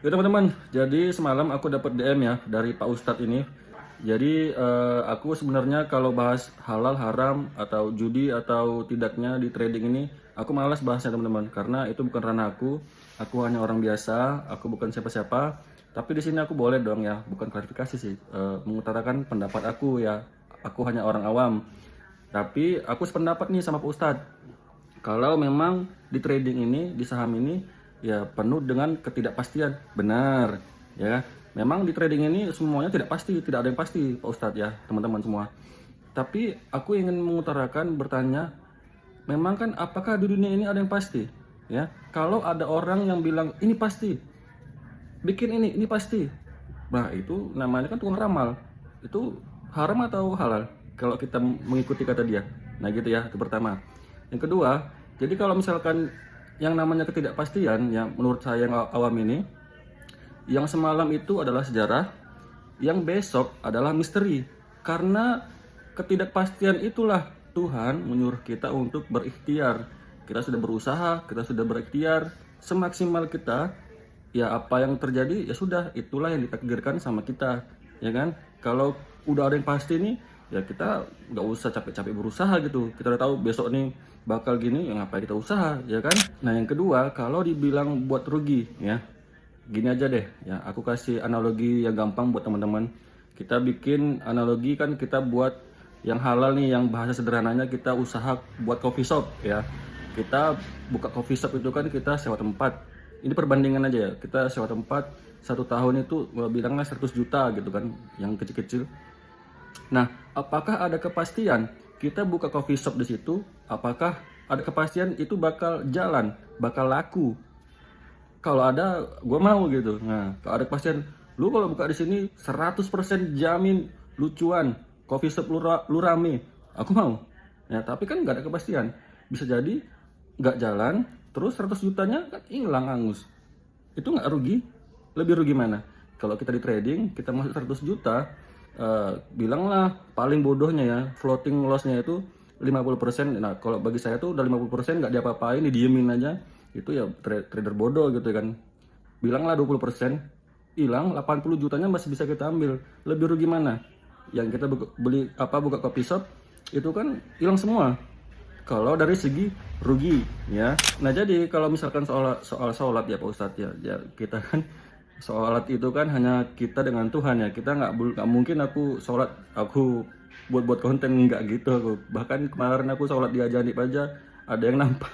Ya teman-teman, jadi semalam aku dapat DM ya dari Pak Ustadz ini. Jadi aku sebenarnya kalau bahas halal haram atau judi atau tidaknya di trading ini, aku malas bahasnya teman-teman, karena itu bukan ranah aku. Aku hanya orang biasa, aku bukan siapa-siapa. Tapi di sini aku boleh dong ya, bukan klarifikasi sih, mengutarakan pendapat aku ya. Aku hanya orang awam. Tapi aku sependapat nih sama Pak Ustadz. Kalau memang di trading ini, di saham ini, ya penuh dengan ketidakpastian. Benar, ya. Memang di trading ini semuanya tidak pasti, tidak ada yang pasti, Pak Ustadz ya, teman-teman semua. Tapi aku ingin mengutarakan, bertanya, memang kan apakah di dunia ini ada yang pasti? Ya, kalau ada orang yang bilang ini pasti, bikin ini pasti. Nah, itu namanya kan tukang ramal. Itu haram atau halal kalau kita mengikuti kata dia. Nah, gitu ya, itu pertama. Yang kedua, jadi kalau misalkan yang namanya ketidakpastian, yang menurut saya yang awam ini, yang semalam itu adalah sejarah, yang besok adalah misteri. Karena ketidakpastian itulah Tuhan menyuruh kita untuk berikhtiar. Kita sudah berusaha, kita sudah berikhtiar semaksimal kita. Ya apa yang terjadi ya sudah, itulah yang ditakdirkan sama kita, ya kan? Kalau udah ada yang pasti nih, ya kita nggak usah capek-capek berusaha gitu. Kita udah tahu besok nih bakal gini, ya ngapain kita usaha, ya kan? Nah yang kedua, kalau dibilang buat rugi, ya gini aja deh, ya aku kasih analogi yang gampang buat teman-teman. Kita bikin analogi, kan kita buat yang halal nih, yang bahasa sederhananya kita usaha buat coffee shop ya. Kita buka coffee shop itu kan kita sewa tempat. Ini perbandingan aja ya, kita sewa tempat 1 tahun itu bilangnya 100 juta gitu kan, yang kecil-kecil. Nah, apakah ada kepastian kita buka coffee shop di situ? Apakah ada kepastian itu bakal jalan, bakal laku? Kalau ada, gue mau gitu. Nah, kalau ada kepastian, lu kalau buka di sini 100% jamin lucuan, coffee shop lu rame, aku mau. Ya, tapi kan nggak ada kepastian. Bisa jadi nggak jalan, terus 100 jutanya kan hilang angus. Itu nggak rugi? Lebih rugi mana? Kalau kita di trading, kita masuk 100 juta, bilanglah paling bodohnya ya, floating loss-nya itu 50%. Nah, kalau bagi saya tuh udah 50% nggak diapa-apain, didiemin aja. Itu ya trader bodoh gitu kan. Bilanglah 20%, hilang 80 jutanya masih bisa kita ambil. Lebih rugi mana? Yang kita buka coffee shop itu kan hilang semua. Kalau dari segi rugi ya. Nah, jadi kalau misalkan soal sholat ya Pak Ustadz ya kita kan sholat itu kan hanya kita dengan Tuhan ya. Kita nggak mungkin aku sholat aku buat konten, nggak gitu aku. Bahkan kemarin aku sholat di Ajanib aja ada yang nampak.